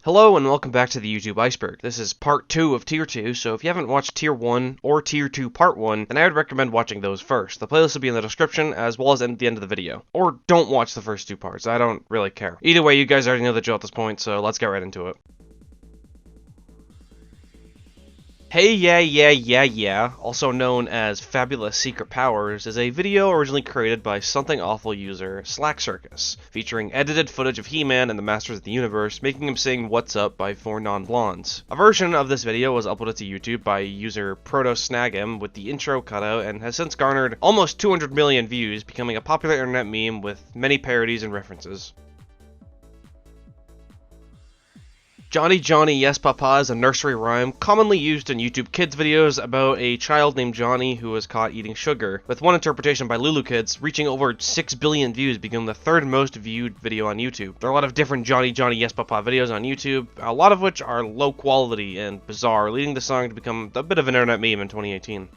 Hello and welcome back to the YouTube Iceberg. This is part 2 of tier 2, so if you haven't watched tier 1 or tier 2 part 1, then I would recommend watching those first. The playlist will be in the description as well as at the end of the video. Or don't watch the first two parts, I don't really care. Either way, you guys already know the drill at this point, so let's get right into it. HEYYEYYAAEYAA, also known as Fabulous Secret Powers, is a video originally created by Something Awful user Slack Circus, featuring edited footage of He-Man and the Masters of the Universe, making him sing What's Up by 4 Non-Blondes. A version of this video was uploaded to YouTube by user ProtoSnag'em with the intro cutout and has since garnered almost 200 million views, becoming a popular internet meme with many parodies and references. Johnny Johnny Yes Papa is a nursery rhyme commonly used in YouTube Kids videos about a child named Johnny who was caught eating sugar, with one interpretation by Lulu Kids reaching over 6 billion views, becoming the third most viewed video on YouTube. There are a lot of different Johnny Johnny Yes Papa videos on YouTube, a lot of which are low quality and bizarre, leading the song to become a bit of an internet meme in 2018.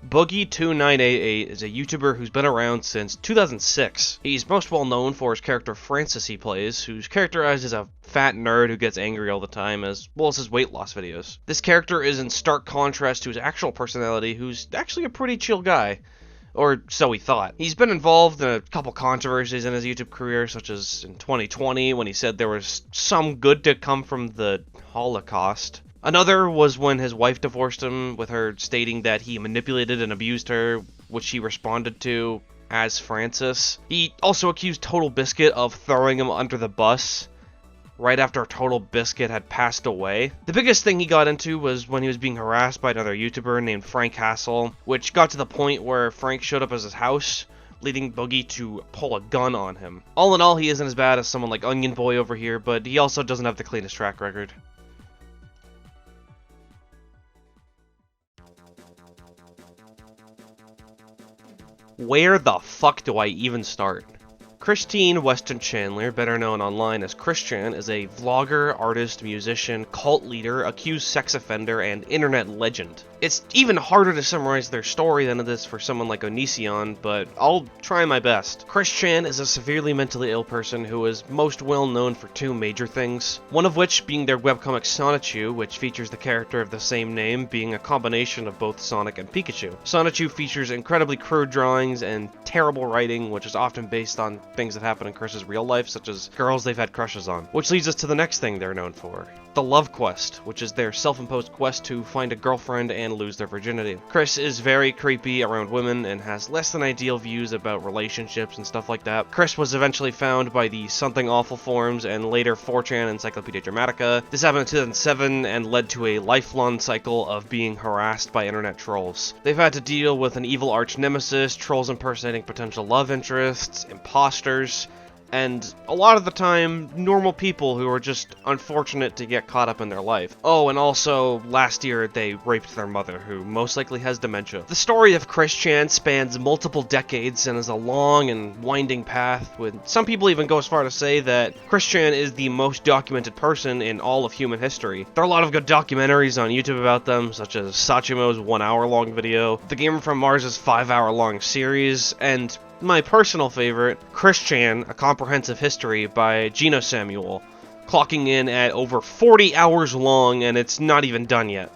Boogie2988 is a YouTuber who's been around since 2006. He's most well known for his character Francis he plays, who's characterized as a fat nerd who gets angry all the time, as well as his weight loss videos. This character is in stark contrast to his actual personality, who's actually a pretty chill guy. Or so he thought. He's been involved in a couple controversies in his YouTube career, such as in 2020 when he said there was some good to come from the Holocaust. Another was when his wife divorced him, with her stating that he manipulated and abused her, which she responded to as Francis. He also accused Total Biscuit of throwing him under the bus right after Total Biscuit had passed away. The biggest thing he got into was when he was being harassed by another YouTuber named Frank Hassel, which got to the point where Frank showed up at his house, leading Boogie to pull a gun on him. All in all, he isn't as bad as someone like Onion Boy over here, but he also doesn't have the cleanest track record. Where the fuck do I even start? Christine Weston Chandler, better known online as Christian, is a vlogger, artist, musician, cult leader, accused sex offender, and internet legend. It's even harder to summarize their story than it is for someone like Onision, but I'll try my best. Christian is a severely mentally ill person who is most well known for two major things, one of which being their webcomic Sonichu, which features the character of the same name being a combination of both Sonic and Pikachu. Sonichu features incredibly crude drawings and terrible writing, which is often based on things that happen in Chris's real life, such as girls they've had crushes on. Which leads us to the next thing they're known for, the Love Quest, which is their self-imposed quest to find a girlfriend and lose their virginity. Chris is very creepy around women and has less than ideal views about relationships and stuff like that. Chris was eventually found by the Something Awful forums and later 4chan Encyclopedia Dramatica. This happened in 2007 and led to a lifelong cycle of being harassed by internet trolls. They've had to deal with an evil arch nemesis, trolls impersonating potential love interests, imposters, and a lot of the time, normal people who are just unfortunate to get caught up in their life. Oh, and also, last year they raped their mother, who most likely has dementia. The story of Chris Chan spans multiple decades and is a long and winding path, with some people even go as far to say that Chris Chan is the most documented person in all of human history. There are a lot of good documentaries on YouTube about them, such as Sachimo's 1 hour long video, The Gamer from Mars' 5 hour long series, and my personal favorite, Chris Chan, A Comprehensive History by Gino Samuel, clocking in at over 40 hours long, and it's not even done yet.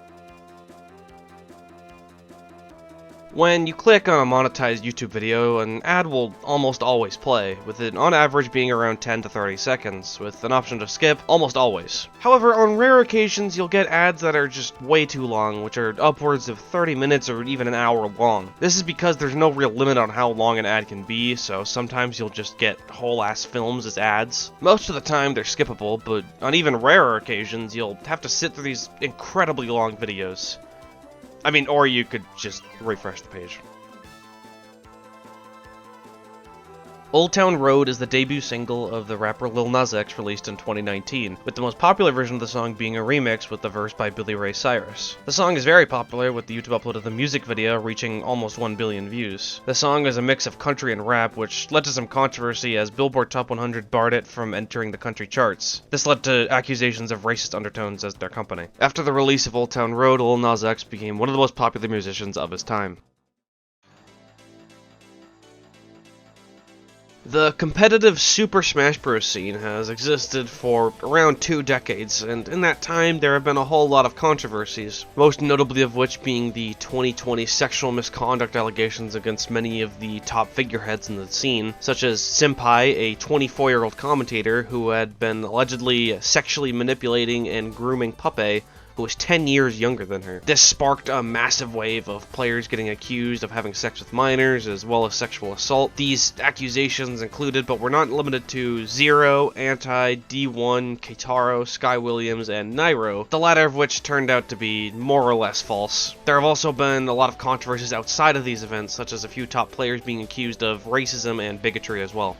When you click on a monetized YouTube video, an ad will almost always play, with it on average being around 10 to 30 seconds, with an option to skip almost always. However, on rare occasions you'll get ads that are just way too long, which are upwards of 30 minutes or even an hour long. This is because there's no real limit on how long an ad can be, so sometimes you'll just get whole-ass films as ads. Most of the time they're skippable, but on even rarer occasions you'll have to sit through these incredibly long videos. I mean, or you could just refresh the page. Old Town Road is the debut single of the rapper Lil Nas X, released in 2019, with the most popular version of the song being a remix with the verse by Billy Ray Cyrus. The song is very popular, with the YouTube upload of the music video reaching almost 1 billion views. The song is a mix of country and rap, which led to some controversy as Billboard Top 100 barred it from entering the country charts. This led to accusations of racist undertones as their company. After the release of Old Town Road, Lil Nas X became one of the most popular musicians of his time. The competitive Super Smash Bros. Scene has existed for around 2 decades, and in that time there have been a whole lot of controversies, most notably of which being the 2020 sexual misconduct allegations against many of the top figureheads in the scene, such as Senpai, a 24-year-old commentator who had been allegedly sexually manipulating and grooming Puppet, who was 10 years younger than her. This sparked a massive wave of players getting accused of having sex with minors, as well as sexual assault. These accusations included, but were not limited to, Zero, Anti, D1, Keitaro, Sky Williams, and Nairo, the latter of which turned out to be more or less false. There have also been a lot of controversies outside of these events, such as a few top players being accused of racism and bigotry as well.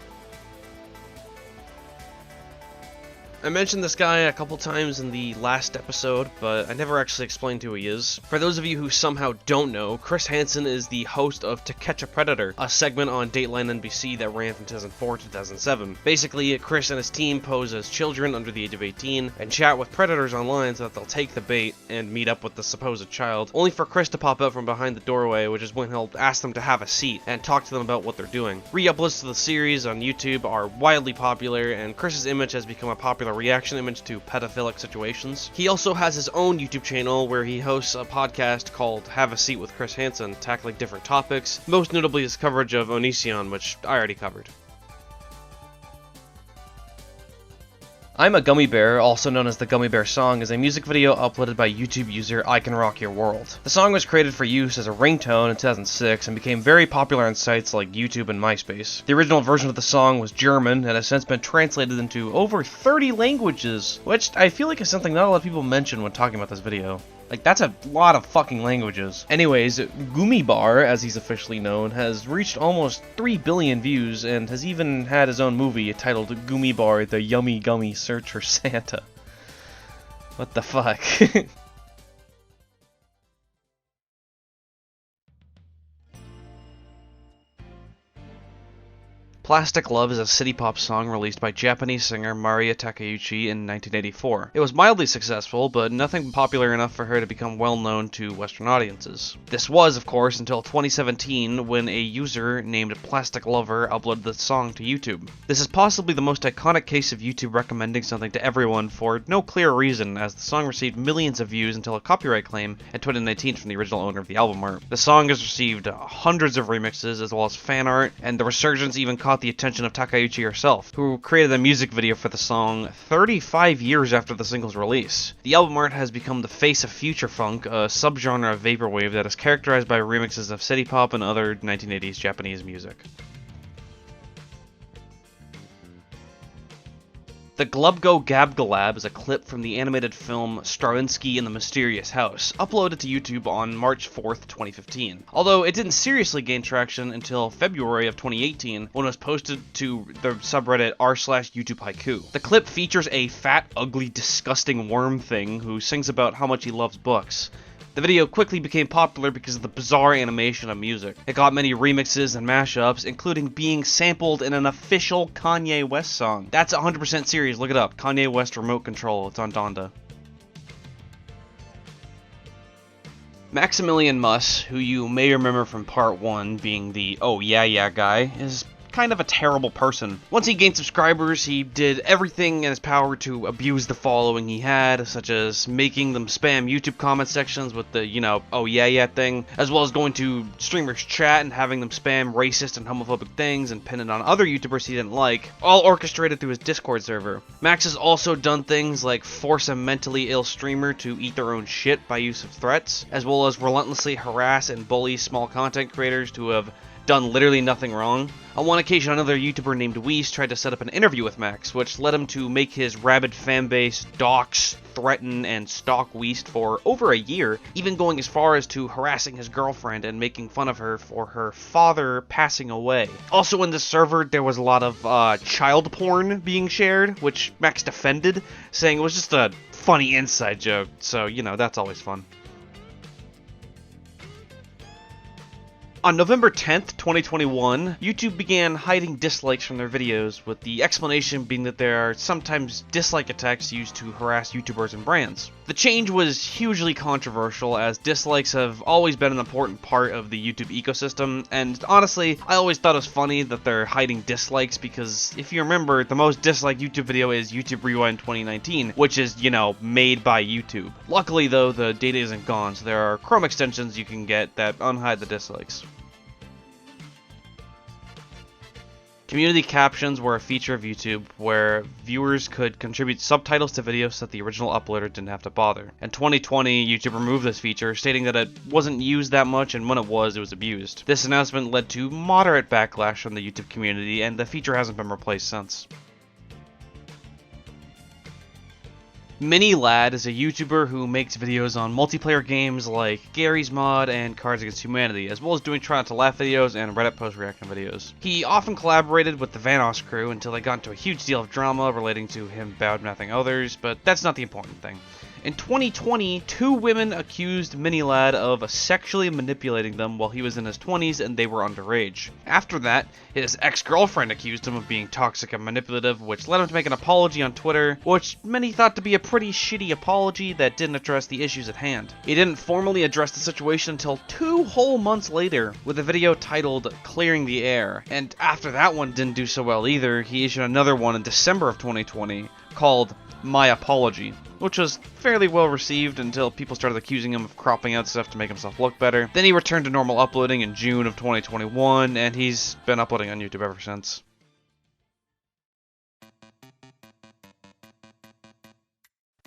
I mentioned this guy a couple times in the last episode, but I never actually explained who he is. For those of you who somehow don't know, Chris Hansen is the host of To Catch a Predator, a segment on Dateline NBC that ran from 2004 to 2007. Basically, Chris and his team pose as children under the age of 18 and chat with predators online so that they'll take the bait and meet up with the supposed child, only for Chris to pop out from behind the doorway, which is when he'll ask them to have a seat and talk to them about what they're doing. Re-uploads to the series on YouTube are wildly popular, and Chris's image has become a popular reaction image to pedophilic situations. He also has his own YouTube channel where he hosts a podcast called Have a Seat with Chris Hansen, tackling different topics, most notably his coverage of Onision, which I already covered. I'm a Gummy Bear, also known as the Gummy Bear Song, is a music video uploaded by YouTube user I Can Rock Your World. The song was created for use as a ringtone in 2006 and became very popular on sites like YouTube and MySpace. The original version of the song was German and has since been translated into over 30 languages, which I feel like is something not a lot of people mention when talking about this video. Like, that's a lot of fucking languages. Anyways, Gummy Bar, as he's officially known, has reached almost 3 billion views and has even had his own movie titled Gummy Bar, The Yummy Gummy Search for Santa. What the fuck? Plastic Love is a city pop song released by Japanese singer Mariya Takeuchi in 1984. It was mildly successful, but nothing popular enough for her to become well known to Western audiences. This was, of course, until 2017 when a user named Plastic Lover uploaded the song to YouTube. This is possibly the most iconic case of YouTube recommending something to everyone for no clear reason, as the song received millions of views until a copyright claim in 2019 from the original owner of the album art. The song has received hundreds of remixes as well as fan art, and the resurgence even caught the attention of Takeuchi herself, who created a music video for the song 35 years after the single's release. The album art has become the face of future funk, a subgenre of vaporwave that is characterized by remixes of city pop and other 1980s Japanese music. The globgogabgalab is a clip from the animated film Stravinsky and the Mysterious House, uploaded to YouTube on March 4th, 2015. Although it didn't seriously gain traction until February of 2018, when it was posted to the subreddit r/YouTube haiku. The clip features a fat, ugly, disgusting worm thing who sings about how much he loves books. The video quickly became popular because of the bizarre animation of music. It got many remixes and mashups, including being sampled in an official Kanye West song. That's 100% serious, look it up. Kanye West Remote Control, it's on Donda. Maximillianmus, who you may remember from part 1 being the oh yeah yeah guy, is kind of a terrible person. Once he gained subscribers, he did everything in his power to abuse the following he had, such as making them spam YouTube comment sections with the, oh yeah yeah thing, as well as going to streamers' chat and having them spam racist and homophobic things and pin it on other YouTubers he didn't like, all orchestrated through his Discord server. Max has also done things like force a mentally ill streamer to eat their own shit by use of threats, as well as relentlessly harass and bully small content creators who have done literally nothing wrong. On one occasion, another YouTuber named Weiss tried to set up an interview with Max, which led him to make his rabid fanbase dox, threaten, and stalk Weiss for over a year, even going as far as to harassing his girlfriend and making fun of her for her father passing away. Also in this server, there was a lot of child porn being shared, which Max defended, saying it was just a funny inside joke, so, that's always fun. On November 10th, 2021, YouTube began hiding dislikes from their videos, with the explanation being that there are sometimes dislike attacks used to harass YouTubers and brands. The change was hugely controversial, as dislikes have always been an important part of the YouTube ecosystem, and honestly, I always thought it was funny that they're hiding dislikes because if you remember, the most disliked YouTube video is YouTube Rewind 2019, which is, you know, made by YouTube. Luckily though, the data isn't gone, so there are Chrome extensions you can get that unhide the dislikes. Community captions were a feature of YouTube where viewers could contribute subtitles to videos so that the original uploader didn't have to bother. In 2020, YouTube removed this feature, stating that it wasn't used that much, and when it was abused. This announcement led to moderate backlash from the YouTube community, and the feature hasn't been replaced since. minilad is a YouTuber who makes videos on multiplayer games like Garry's Mod and Cards Against Humanity, as well as doing Try Not to Laugh videos and Reddit post reaction videos. He often collaborated with the Vanoss crew until they got into a huge deal of drama relating to him badmouthing others, but that's not the important thing. In 2020, 2 women accused minilad of sexually manipulating them while he was in his 20s and they were underage. After that, his ex-girlfriend accused him of being toxic and manipulative, which led him to make an apology on Twitter, which many thought to be a pretty shitty apology that didn't address the issues at hand. He didn't formally address the situation until 2 whole months later, with a video titled Clearing the Air. And after that one didn't do so well either, he issued another one in December of 2020 called My Apology, which was fairly well received until people started accusing him of cropping out stuff to make himself look better. Then he returned to normal uploading in June of 2021, and he's been uploading on YouTube ever since.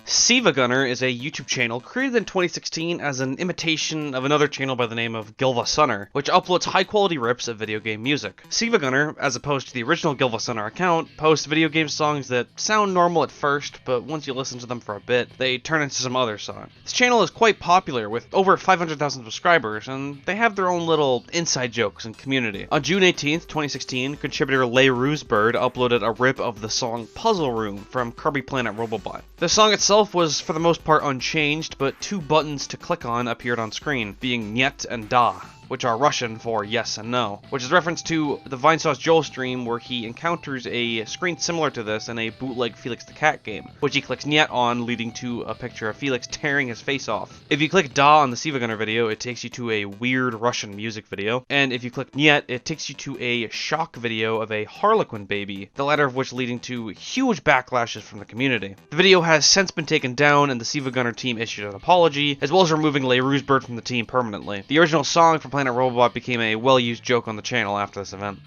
siivagunner is a YouTube channel created in 2016 as an imitation of another channel by the name of gilvasunner, which uploads high-quality rips of video game music. siivagunner, as opposed to the original gilvasunner account, posts video game songs that sound normal at first, but once you listen to them for a bit, they turn into some other song. This channel is quite popular, with over 500,000 subscribers, and they have their own little inside jokes and community. On June 18th, 2016, contributor Lay Roosebird uploaded a rip of the song Puzzle Room from Kirby Planet Robobot. The song itself was for the most part unchanged, but 2 buttons to click on appeared on screen, being Nyet and Da, which are Russian for yes and no, which is reference to the Vinesauce Joel stream where he encounters a screen similar to this in a bootleg Felix the Cat game, which he clicks Nyet on, leading to a picture of Felix tearing his face off. If you click Da on the siivagunner video, it takes you to a weird Russian music video, and if you click Nyet, it takes you to a shock video of a Harlequin baby, the latter of which leading to huge backlashes from the community. The video has since been taken down, and the siivagunner team issued an apology, as well as removing Lay Roosebird from the team permanently. The original song from Planet Robobot became a well-used joke on the channel after this event.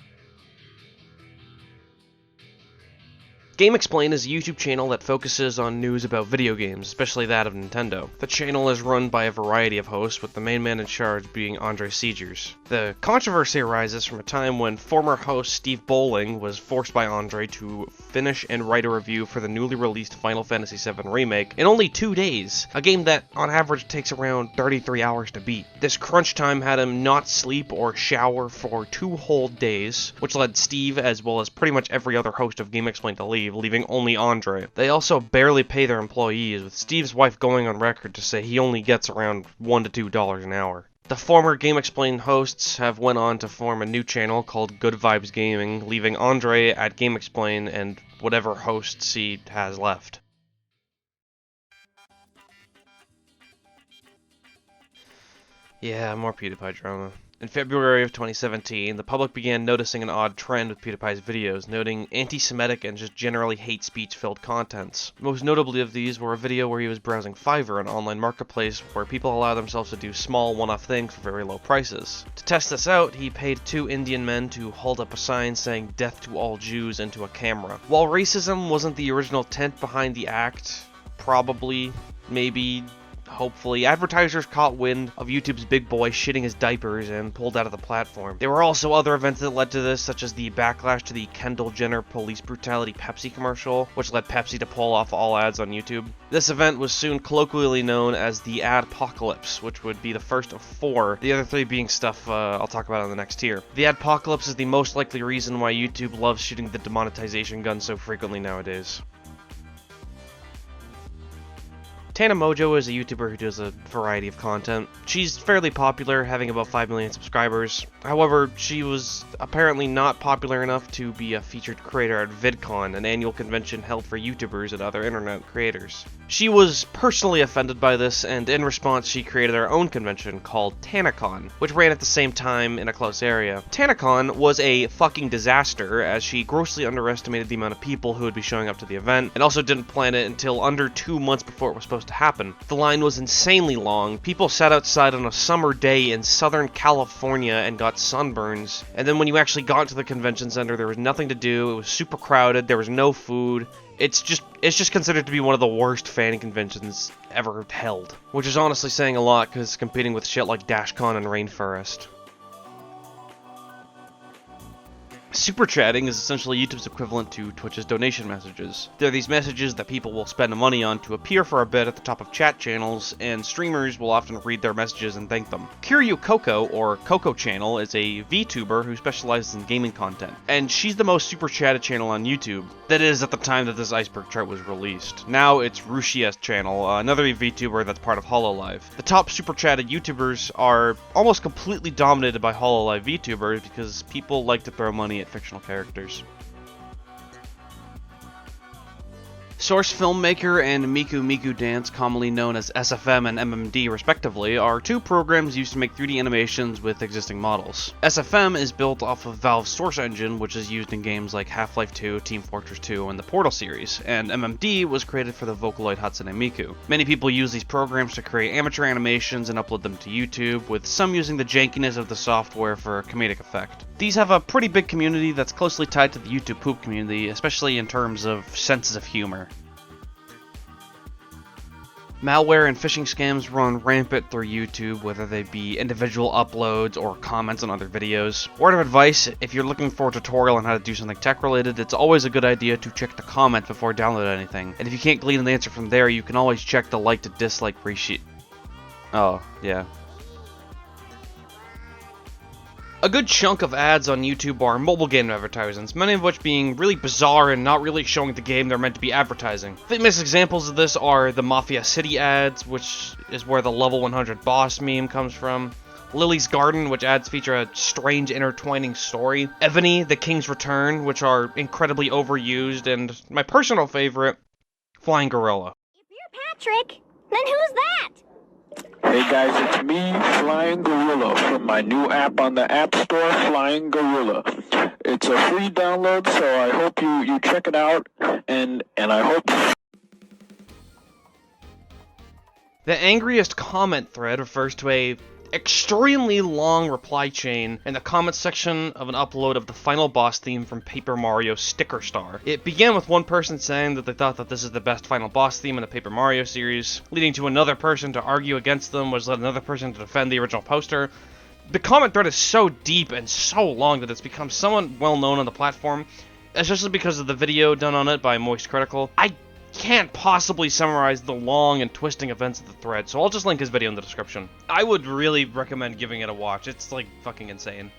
Gamexplain is a YouTube channel that focuses on news about video games, especially that of Nintendo. The channel is run by a variety of hosts, with the main man in charge being Andre Segers. The controversy arises from a time when former host Steve Bowling was forced by Andre to finish and write a review for the newly released Final Fantasy VII Remake in only 2 days, a game that on average takes around 33 hours to beat. This crunch time had him not sleep or shower for 2 whole days, which led Steve, as well as pretty much every other host of Gamexplain, to leaving only Andre. They also barely pay their employees, with Steve's wife going on record to say he only gets around $1 to $2 an hour. The former Gamexplain hosts have went on to form a new channel called Good Vibes Gaming, leaving Andre at Gamexplain and whatever hosts he has left. Yeah, more PewDiePie drama. In February of 2017, the public began noticing an odd trend with PewDiePie's videos, noting anti-Semitic and just generally hate speech-filled contents. Most notably of these were a video where he was browsing Fiverr, an online marketplace where people allow themselves to do small one-off things for very low prices. To test this out, he paid 2 Indian men to hold up a sign saying "Death to all Jews" into a camera. While racism wasn't the original intent behind the act, probably, maybe, hopefully, advertisers caught wind of YouTube's big boy shitting his diapers and pulled out of the platform. There were also other events that led to this, such as the backlash to the Kendall Jenner police brutality Pepsi commercial, which led Pepsi to pull off all ads on YouTube. This event was soon colloquially known as the adpocalypse, which would be the first of 4, the other 3 being stuff I'll talk about in the next tier. The adpocalypse is the most likely reason why YouTube loves shooting the demonetization gun so frequently nowadays. Tanamojo is a YouTuber who does a variety of content. She's fairly popular, having about 5 million subscribers. However, she was apparently not popular enough to be a featured creator at VidCon, an annual convention held for YouTubers and other internet creators. She was personally offended by this, and in response she created her own convention called Tanacon, which ran at the same time in a close area. Tanacon was a fucking disaster, as she grossly underestimated the amount of people who would be showing up to the event, and also didn't plan it until under 2 months before it was supposed to happen. The line was insanely long, people sat outside on a summer day in Southern California and got sunburns, and then when you actually got to the convention center there was nothing to do, it was super crowded, there was no food. It's just considered to be one of the worst fan conventions ever held, which is honestly saying a lot because competing with shit like DashCon and Rainforest. Super chatting is essentially YouTube's equivalent to Twitch's donation messages. They're these messages that people will spend money on to appear for a bit at the top of chat channels, and streamers will often read their messages and thank them. Kiryu Coco, or Coco channel, is a VTuber who specializes in gaming content, and she's the most super chatted channel on YouTube. That is, at the time that this Iceberg chart was released. Now it's Rushia's channel, another VTuber that's part of HoloLive. The top super chatted YouTubers are almost completely dominated by HoloLive VTubers because people like to throw money at fictional characters. Source Filmmaker and Miku Miku Dance, commonly known as SFM and MMD respectively, are two programs used to make 3D animations with existing models. SFM is built off of Valve's Source engine, which is used in games like Half-Life 2, Team Fortress 2, and the Portal series, and MMD was created for the Vocaloid Hatsune Miku. Many people use these programs to create amateur animations and upload them to YouTube, with some using the jankiness of the software for comedic effect. These have a pretty big community that's closely tied to the YouTube poop community, especially in terms of senses of humor. Malware and phishing scams run rampant through YouTube, whether they be individual uploads or comments on other videos. Word of advice, if you're looking for a tutorial on how to do something tech related, it's always a good idea to check the comments before downloading anything. And if you can't glean an answer from there, you can always check the like to dislike ratio. Oh, yeah. A good chunk of ads on YouTube are mobile game advertisements, many of which being really bizarre and not really showing the game they're meant to be advertising. Famous examples of this are the Mafia City ads, which is where the level 100 boss meme comes from, Lily's Garden, which ads feature a strange intertwining story, Ebony, The King's Return, which are incredibly overused, and my personal favorite, Flying Gorilla. If you're Patrick, then who's that? Hey guys, it's me, Flying Gorilla, from my new app on the App Store, Flying Gorilla. It's a free download, so I hope you check it out, and I hope... The angriest comment thread refers to a extremely long reply chain in the comments section of an upload of the final boss theme from Paper Mario Sticker Star. It began with one person saying that they thought that this is the best final boss theme in the Paper Mario series, leading to another person to argue against them, which led another person to defend the original poster. The comment thread is so deep and so long that it's become somewhat well known on the platform, especially because of the video done on it by Moist Critical. I can't possibly summarize the long and twisting events of the thread, so I'll just link his video in the description. I would really recommend giving it a watch. It's like fucking insane.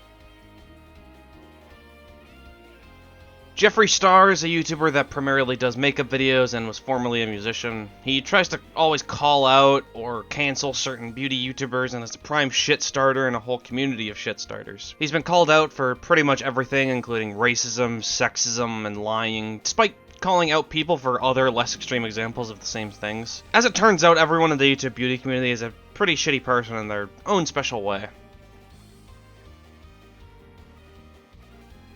Jeffree Star is a YouTuber that primarily does makeup videos and was formerly a musician. He tries to always call out or cancel certain beauty YouTubers and is a prime shit starter in a whole community of shit starters. He's been called out for pretty much everything, including racism, sexism, and lying, despite calling out people for other less extreme examples of the same things. As it turns out, everyone in the YouTube beauty community is a pretty shitty person in their own special way.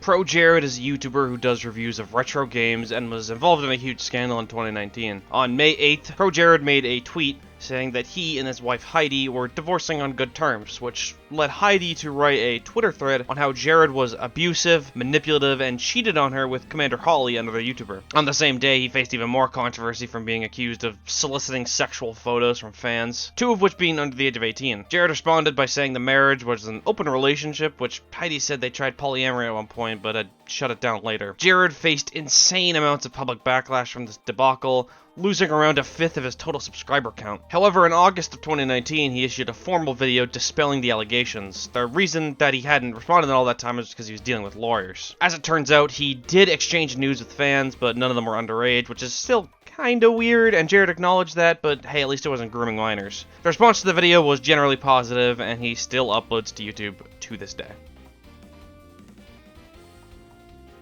Projared is a YouTuber who does reviews of retro games and was involved in a huge scandal in 2019. On May 8th, Projared made a tweet saying that he and his wife Heidi were divorcing on good terms, which led Heidi to write a Twitter thread on how Jared was abusive, manipulative, and cheated on her with Commander Holly, another YouTuber. On the same day, he faced even more controversy from being accused of soliciting sexual photos from fans, two of which being under the age of 18. Jared responded by saying the marriage was an open relationship, which Heidi said they tried polyamory at one point, but had shut it down later. Jared faced insane amounts of public backlash from this debacle, losing around a fifth of his total subscriber count. However, in August of 2019, he issued a formal video dispelling the allegations. The reason that he hadn't responded in all that time is because he was dealing with lawyers. As it turns out, he did exchange nudes with fans, but none of them were underage, which is still kinda weird, and Jared acknowledged that, but hey, at least it wasn't grooming minors. The response to the video was generally positive, and he still uploads to YouTube to this day.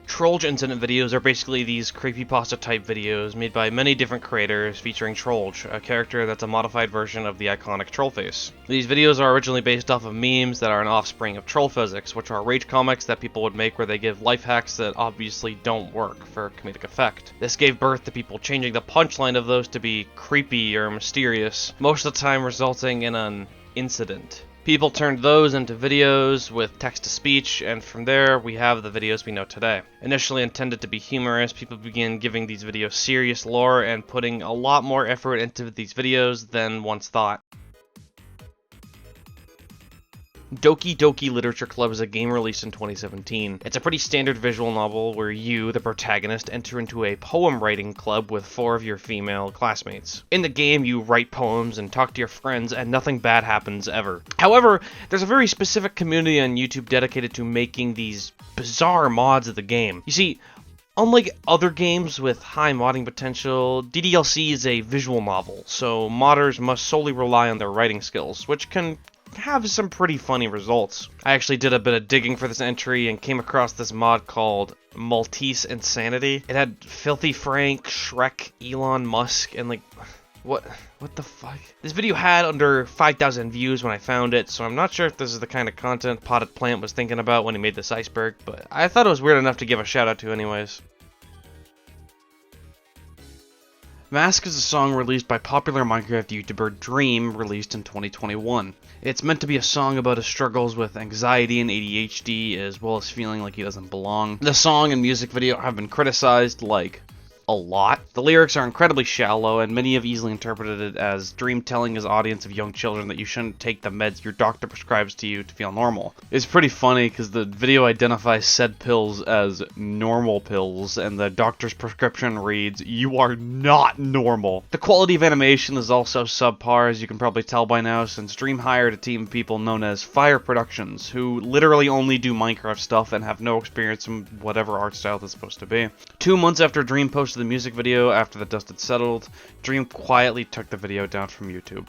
Trollge incident videos are basically these creepypasta type videos made by many different creators featuring Trollge, a character that's a modified version of the iconic troll face. These videos are originally based off of memes that are an offspring of troll physics, which are rage comics that people would make where they give life hacks that obviously don't work for comedic effect. This gave birth to people changing the punchline of those to be creepy or mysterious, most of the time resulting in an incident. People turned those into videos with text-to-speech, and from there, we have the videos we know today. Initially intended to be humorous, people began giving these videos serious lore and putting a lot more effort into these videos than once thought. Doki Doki Literature Club is a game released in 2017. It's a pretty standard visual novel where you, the protagonist, enter into a poem writing club with 4 of your female classmates. In the game, you write poems and talk to your friends, and nothing bad happens ever. However, there's a very specific community on YouTube dedicated to making these bizarre mods of the game. You see, unlike other games with high modding potential, DDLC is a visual novel, so modders must solely rely on their writing skills, which can have some pretty funny results. I actually did a bit of digging for this entry and came across this mod called Maltese Insanity. It had Filthy Frank, Shrek, Elon Musk, and like, what the fuck? This video had under 5,000 views when I found it, so I'm not sure if this is the kind of content Potted Plant was thinking about when he made this Iceberg, but I thought it was weird enough to give a shout out to anyways. Mask is a song released by popular Minecraft YouTuber Dream, released in 2021. It's meant to be a song about his struggles with anxiety and ADHD, as well as feeling like he doesn't belong. The song and music video have been criticized, like, a lot. The lyrics are incredibly shallow, and many have easily interpreted it as Dream telling his audience of young children that you shouldn't take the meds your doctor prescribes to you to feel normal. It's pretty funny because the video identifies said pills as normal pills, and the doctor's prescription reads, "You are not normal." The quality of animation is also subpar, as you can probably tell by now, since Dream hired a team of people known as Fire Productions, who literally only do Minecraft stuff and have no experience in whatever art style that's supposed to be. 2 months after Dream posted the music video, after the dust had settled, Dream quietly took the video down from YouTube.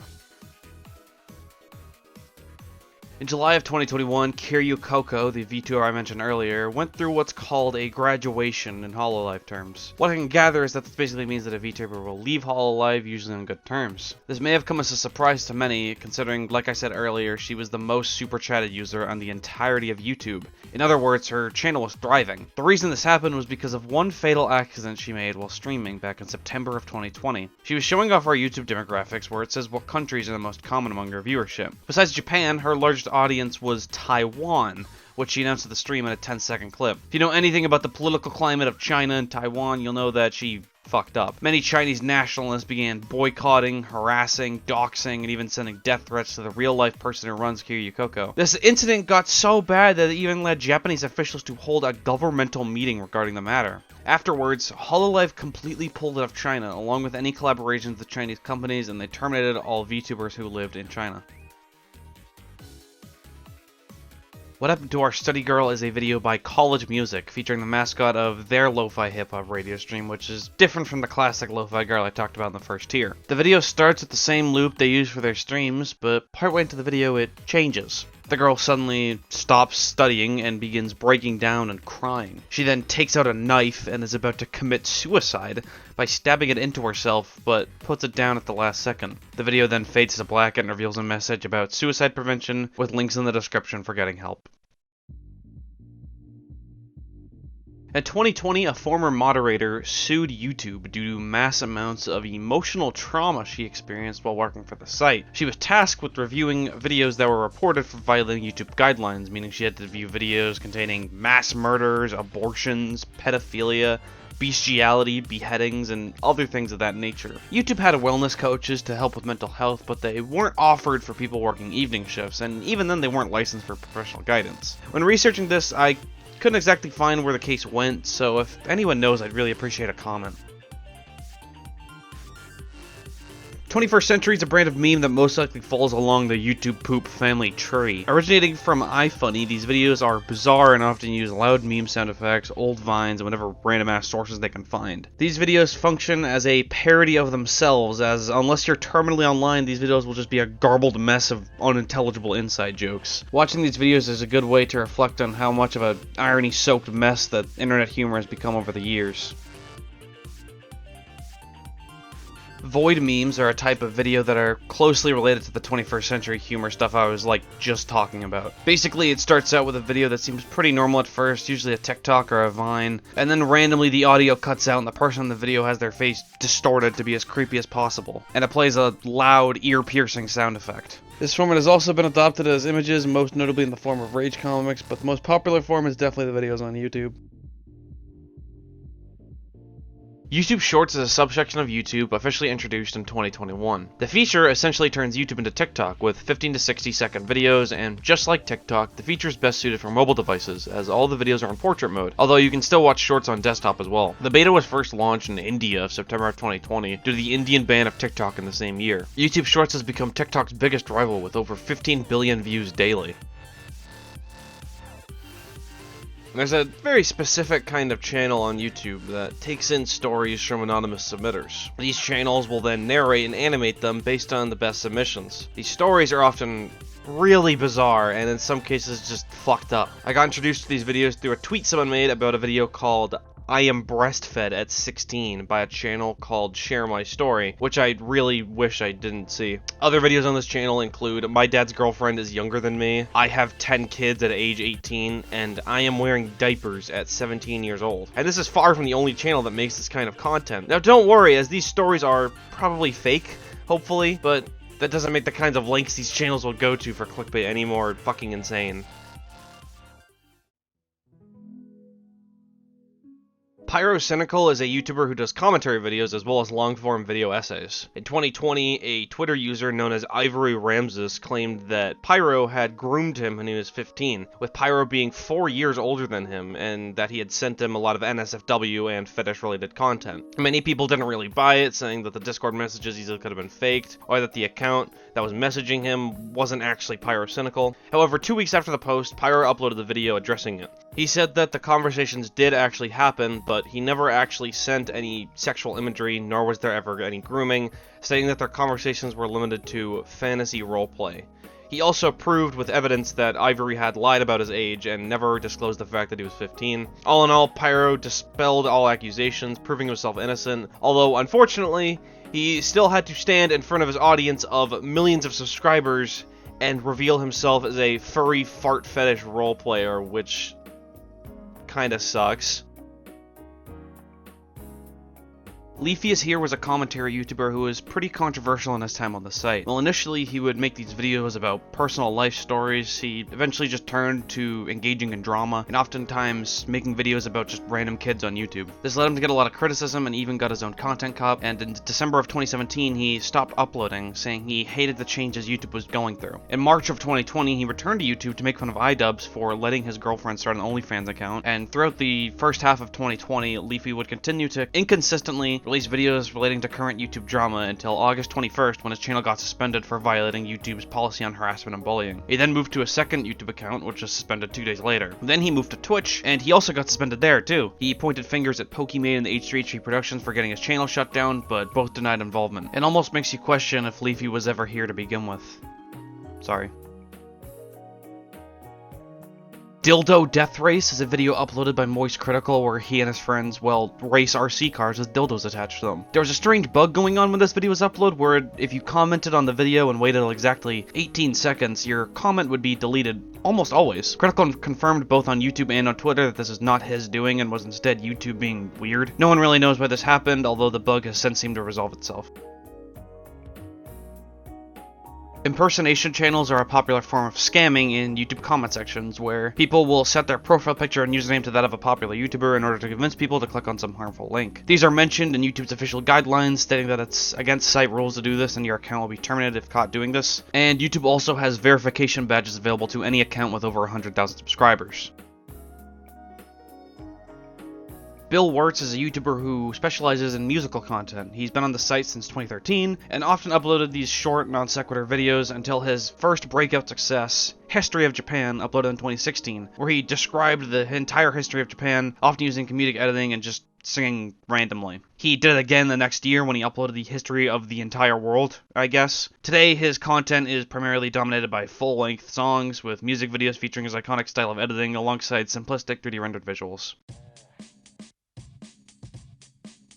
In July of 2021, Kiryu Coco, the VTuber I mentioned earlier, went through what's called a graduation in Hololive terms. What I can gather is that this basically means that a VTuber will leave Hololive, usually on good terms. This may have come as a surprise to many, considering, like I said earlier, she was the most super chatted user on the entirety of YouTube. In other words, her channel was thriving. The reason this happened was because of one fatal accident she made while streaming back in September of 2020. She was showing off our YouTube demographics where it says what countries are the most common among her viewership. Besides Japan, her largest audience was Taiwan, which she announced at the stream in a 10-second clip. If you know anything about the political climate of China and Taiwan, you'll know that she fucked up. Many Chinese nationalists began boycotting, harassing, doxing, and even sending death threats to the real-life person who runs Kiryu Coco. This incident got so bad that it even led Japanese officials to hold a governmental meeting regarding the matter. Afterwards, Hololive completely pulled out of China, along with any collaborations with Chinese companies, and they terminated all VTubers who lived in China. What Happened to Our Study Girl is a video by College Music, featuring the mascot of their lo-fi hip-hop radio stream, which is different from the classic lo-fi girl I talked about in the first tier. The video starts with the same loop they use for their streams, but partway into the video it changes. The girl suddenly stops studying and begins breaking down and crying. She then takes out a knife and is about to commit suicide by stabbing it into herself, but puts it down at the last second. The video then fades to black and reveals a message about suicide prevention with links in the description for getting help. In 2020, a former moderator sued YouTube due to mass amounts of emotional trauma she experienced while working for the site. She was tasked with reviewing videos that were reported for violating YouTube guidelines, meaning she had to view videos containing mass murders, abortions, pedophilia, bestiality, beheadings, and other things of that nature. YouTube had wellness coaches to help with mental health, but they weren't offered for people working evening shifts, and even then they weren't licensed for professional guidance. When researching this, I couldn't exactly find where the case went, so if anyone knows, I'd really appreciate a comment. 21st Century is a brand of meme that most likely falls along the YouTube poop family tree. Originating from iFunny, these videos are bizarre and often use loud meme sound effects, old vines, and whatever random ass sources they can find. These videos function as a parody of themselves, as unless you're terminally online, these videos will just be a garbled mess of unintelligible inside jokes. Watching these videos is a good way to reflect on how much of an irony-soaked mess that internet humor has become over the years. Void memes are a type of video that are closely related to the 21st century humor stuff I was just talking about. Basically, it starts out with a video that seems pretty normal at first, usually a TikTok or a Vine, and then randomly the audio cuts out and the person in the video has their face distorted to be as creepy as possible, and it plays a loud, ear-piercing sound effect. This format has also been adopted as images, most notably in the form of rage comics, but the most popular form is definitely the videos on YouTube. YouTube Shorts is a subsection of YouTube officially introduced in 2021. The feature essentially turns YouTube into TikTok with 15 to 60 second videos, and just like TikTok, the feature is best suited for mobile devices as all the videos are in portrait mode, although you can still watch Shorts on desktop as well. The beta was first launched in India September of 2020 due to the Indian ban of TikTok in the same year. YouTube Shorts has become TikTok's biggest rival with over 15 billion views daily. There's a very specific kind of channel on YouTube that takes in stories from anonymous submitters. These channels will then narrate and animate them based on the best submissions. These stories are often really bizarre and in some cases just fucked up. I got introduced to these videos through a tweet someone made about a video called I am breastfed at 16 by a channel called Share My Story, which I really wish I didn't see. Other videos on this channel include My Dad's Girlfriend is Younger Than Me, I Have 10 Kids at age 18, and I Am Wearing Diapers at 17 years old. And this is far from the only channel that makes this kind of content. Now don't worry, as these stories are probably fake, hopefully, but that doesn't make the kinds of links these channels will go to for clickbait any more fucking insane. Pyrocynical is a YouTuber who does commentary videos as well as long-form video essays. In 2020, a Twitter user known as Ivory Ramses claimed that Pyro had groomed him when he was 15, with Pyro being 4 years older than him, and that he had sent him a lot of NSFW and fetish-related content. Many people didn't really buy it, saying that the Discord messages easily could have been faked, or that the account that was messaging him wasn't actually Pyrocynical. However, 2 weeks after the post, Pyro uploaded the video addressing it. He said that the conversations did actually happen, but he never actually sent any sexual imagery, nor was there ever any grooming, stating that their conversations were limited to fantasy roleplay. He also proved with evidence that Ivory had lied about his age and never disclosed the fact that he was 15. All in all, Pyro dispelled all accusations, proving himself innocent, although unfortunately, he still had to stand in front of his audience of millions of subscribers and reveal himself as a furry fart fetish roleplayer, which kinda sucks. Leafy's here was a commentary YouTuber who was pretty controversial in his time on the site. Well, initially he would make these videos about personal life stories, he eventually just turned to engaging in drama, and oftentimes making videos about just random kids on YouTube. This led him to get a lot of criticism and even got his own content cop, and in December of 2017 he stopped uploading, saying he hated the changes YouTube was going through. In March of 2020 he returned to YouTube to make fun of iDubbbz for letting his girlfriend start an OnlyFans account, and throughout the first half of 2020, Leafy would continue to inconsistently release videos relating to current YouTube drama until August 21st when his channel got suspended for violating YouTube's policy on harassment and bullying. He then moved to a second YouTube account, which was suspended 2 days later. Then he moved to Twitch, and he also got suspended there too. He pointed fingers at Pokimane and the H3H3 Productions for getting his channel shut down, but both denied involvement. It almost makes you question if Leafy was ever here to begin with. Sorry. Dildo Death Race is a video uploaded by Moist Critical where he and his friends, well, race RC cars with dildos attached to them. There was a strange bug going on when this video was uploaded where if you commented on the video and waited exactly 18 seconds, your comment would be deleted almost always. Critical confirmed both on YouTube and on Twitter that this is not his doing and was instead YouTube being weird. No one really knows why this happened, although the bug has since seemed to resolve itself. Impersonation channels are a popular form of scamming in YouTube comment sections, where people will set their profile picture and username to that of a popular YouTuber in order to convince people to click on some harmful link. These are mentioned in YouTube's official guidelines, stating that it's against site rules to do this and your account will be terminated if caught doing this. And YouTube also has verification badges available to any account with over 100,000 subscribers. Bill Wirtz is a YouTuber who specializes in musical content. He's been on the site since 2013, and often uploaded these short, non-sequitur videos until his first breakout success, History of Japan, uploaded in 2016, where he described the entire history of Japan, often using comedic editing and just singing randomly. He did it again the next year when he uploaded the history of the entire world, I guess. Today, his content is primarily dominated by full-length songs, with music videos featuring his iconic style of editing alongside simplistic 3D rendered visuals.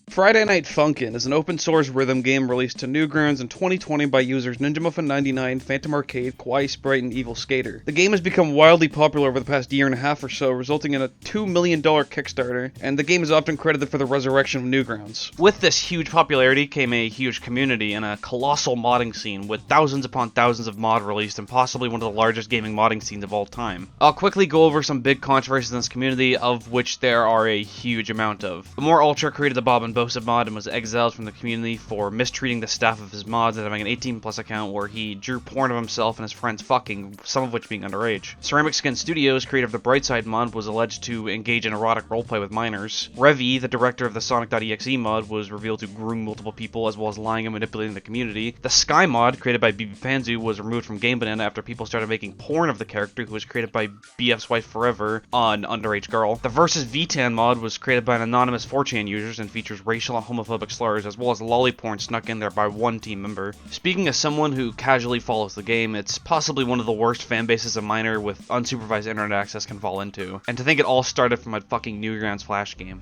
Friday Night Funkin' is an open-source rhythm game released to Newgrounds in 2020 by users NinjaMuffin99, Phantom Arcade, Kawaii Sprite, and Evil Skater. The game has become wildly popular over the past year and a half or so, resulting in a $2 million Kickstarter, and the game is often credited for the resurrection of Newgrounds. With this huge popularity came a huge community and a colossal modding scene, with thousands upon thousands of mods released and possibly one of the largest gaming modding scenes of all time. I'll quickly go over some big controversies in this community, of which there are a huge amount of. The More Ultra created the Bob and Bo mod and was exiled from the community for mistreating the staff of his mods and having an 18+ account where he drew porn of himself and his friends fucking, some of which being underage. Ceramic Skin Studios, creator of the Brightside mod, was alleged to engage in erotic roleplay with minors. Revy, the director of the Sonic.exe mod, was revealed to groom multiple people as well as lying and manipulating the community. The Sky mod, created by BB Panzu, was removed from Game Banana after people started making porn of the character, who was created by BF's wife Forever, an underage girl. The Versus VTAN mod was created by an anonymous 4chan users and features racial and homophobic slurs, as well as lolly porn snuck in there by one team member. Speaking as someone who casually follows the game, it's possibly one of the worst fan bases a minor with unsupervised internet access can fall into. And to think it all started from a fucking Newgrounds Flash game.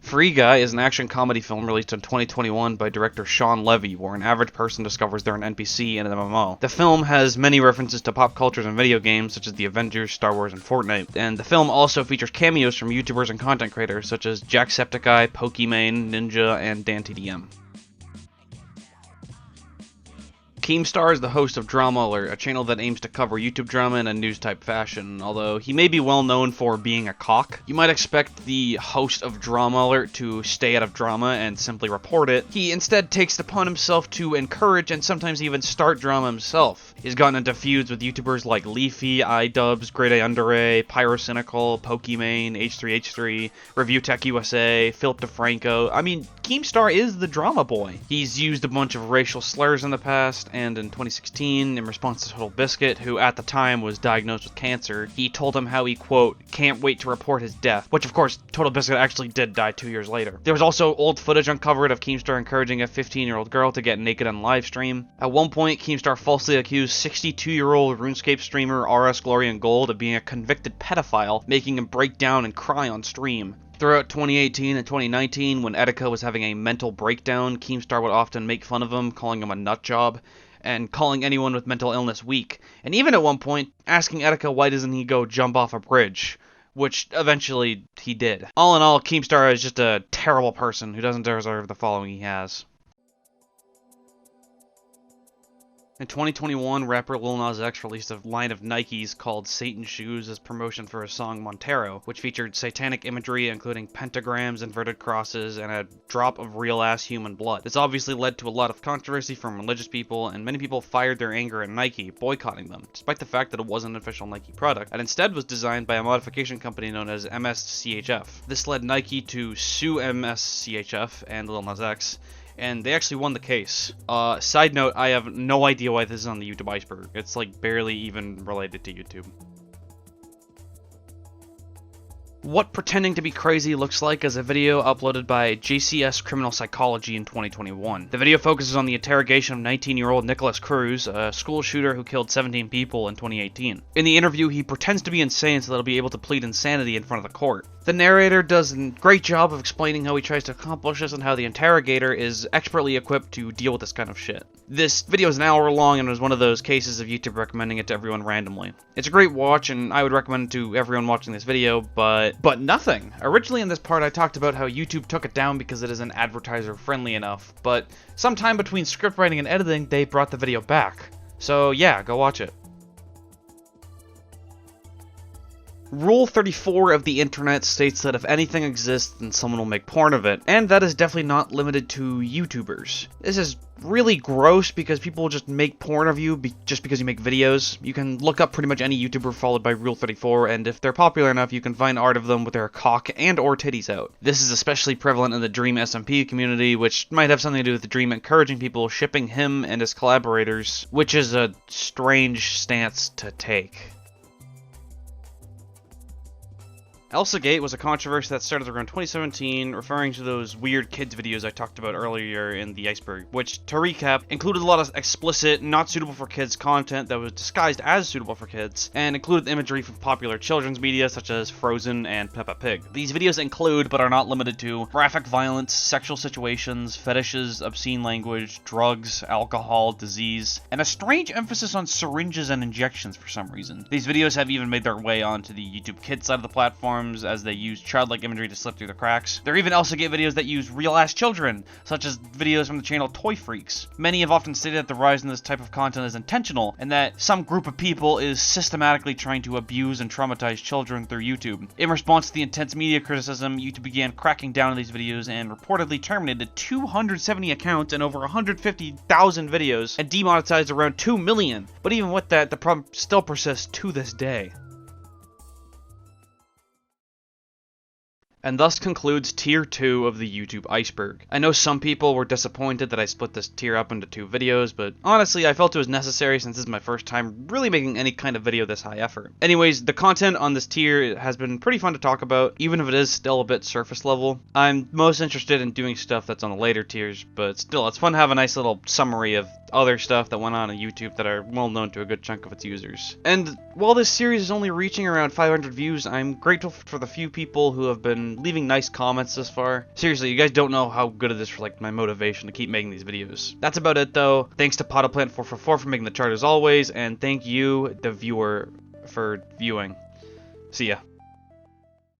Free Guy is an action comedy film released in 2021 by director Sean Levy, where an average person discovers they're an NPC in an MMO. The film has many references to pop cultures and video games, such as the Avengers, Star Wars, and Fortnite, and the film also features cameos from YouTubers and content creators, such as Jacksepticeye, Pokimane, Ninja, and DanTDM. Keemstar is the host of Drama Alert, a channel that aims to cover YouTube drama in a news-type fashion. Although he may be well known for being a cock, you might expect the host of Drama Alert to stay out of drama and simply report it. He instead takes it upon himself to encourage and sometimes even start drama himself. He's gotten into feuds with YouTubers like Leafy, iDubbbz, Grade A Under A, Pyrocynical, Pokimane, H3H3, Review Tech USA, Philip DeFranco. I mean, Keemstar is the drama boy. He's used a bunch of racial slurs in the past, and in 2016, in response to Total Biscuit, who at the time was diagnosed with cancer, he told him how he, quote, can't wait to report his death, which of course, Total Biscuit actually did die 2 years later. There was also old footage uncovered of Keemstar encouraging a 15-year-old girl to get naked on live stream. At one point, Keemstar falsely accused 62-year-old RuneScape streamer RS Glory and Gold of being a convicted pedophile, making him break down and cry on stream. Throughout 2018 and 2019, when Etika was having a mental breakdown, Keemstar would often make fun of him, calling him a nutjob, and calling anyone with mental illness weak, and even at one point, asking Etika why doesn't he go jump off a bridge, which eventually he did. All in all, Keemstar is just a terrible person who doesn't deserve the following he has. In 2021, rapper Lil Nas X released a line of Nikes called Satan Shoes as promotion for his song Montero, which featured satanic imagery including pentagrams, inverted crosses, and a drop of real-ass human blood. This obviously led to a lot of controversy from religious people, and many people fired their anger at Nike, boycotting them, despite the fact that it wasn't an official Nike product, and instead was designed by a modification company known as MSCHF. This led Nike to sue MSCHF and Lil Nas X, and they actually won the case. Side note, I have no idea why this is on the YouTube Iceberg. It's like barely even related to YouTube. What Pretending to be Crazy looks like is a video uploaded by JCS Criminal Psychology in 2021. The video focuses on the interrogation of 19-year-old Nicholas Cruz, a school shooter who killed 17 people in 2018. In the interview, he pretends to be insane so that he'll be able to plead insanity in front of the court. The narrator does a great job of explaining how he tries to accomplish this and how the interrogator is expertly equipped to deal with this kind of shit. This video is an hour long and is one of those cases of YouTube recommending it to everyone randomly. It's a great watch and I would recommend it to everyone watching this video, but nothing. Originally in this part I talked about how YouTube took it down because it isn't advertiser friendly enough, but sometime between script writing and editing they brought the video back. So yeah, go watch it. Rule 34 of the internet states that if anything exists, then someone will make porn of it, and that is definitely not limited to YouTubers. This is really gross because people just make porn of you just because you make videos. You can look up pretty much any YouTuber followed by Rule 34, and if they're popular enough, you can find art of them with their cock and or titties out. This is especially prevalent in the Dream SMP community, which might have something to do with the Dream encouraging people shipping him and his collaborators, which is a strange stance to take. ElsaGate was a controversy that started around 2017, referring to those weird kids videos I talked about earlier in the Iceberg, which, to recap, included a lot of explicit, not suitable for kids content that was disguised as suitable for kids, and included imagery from popular children's media such as Frozen and Peppa Pig. These videos include, but are not limited to, graphic violence, sexual situations, fetishes, obscene language, drugs, alcohol, disease, and a strange emphasis on syringes and injections for some reason. These videos have even made their way onto the YouTube Kids side of the platform, as they use childlike imagery to slip through the cracks. There are even ElsaGate videos that use real-ass children, such as videos from the channel Toy Freaks. Many have often stated that the rise in this type of content is intentional, and that some group of people is systematically trying to abuse and traumatize children through YouTube. In response to the intense media criticism, YouTube began cracking down on these videos and reportedly terminated 270 accounts and over 150,000 videos, and demonetized around 2 million. But even with that, the problem still persists to this day. And thus concludes Tier 2 of the YouTube Iceberg. I know some people were disappointed that I split this tier up into 2 videos, but honestly I felt it was necessary since this is my first time really making any kind of video this high effort. Anyways, the content on this tier has been pretty fun to talk about, even if it is still a bit surface level. I'm most interested in doing stuff that's on the later tiers, but still, it's fun to have a nice little summary of other stuff that went on YouTube that are well known to a good chunk of its users. And while this series is only reaching around 500 views, I'm grateful for the few people who have been leaving nice comments this far. Seriously, you guys don't know how good it is for my motivation to keep making these videos. That's about it though. Thanks to Potaplant444 for making the chart as always, and thank you, the viewer, for viewing. See ya.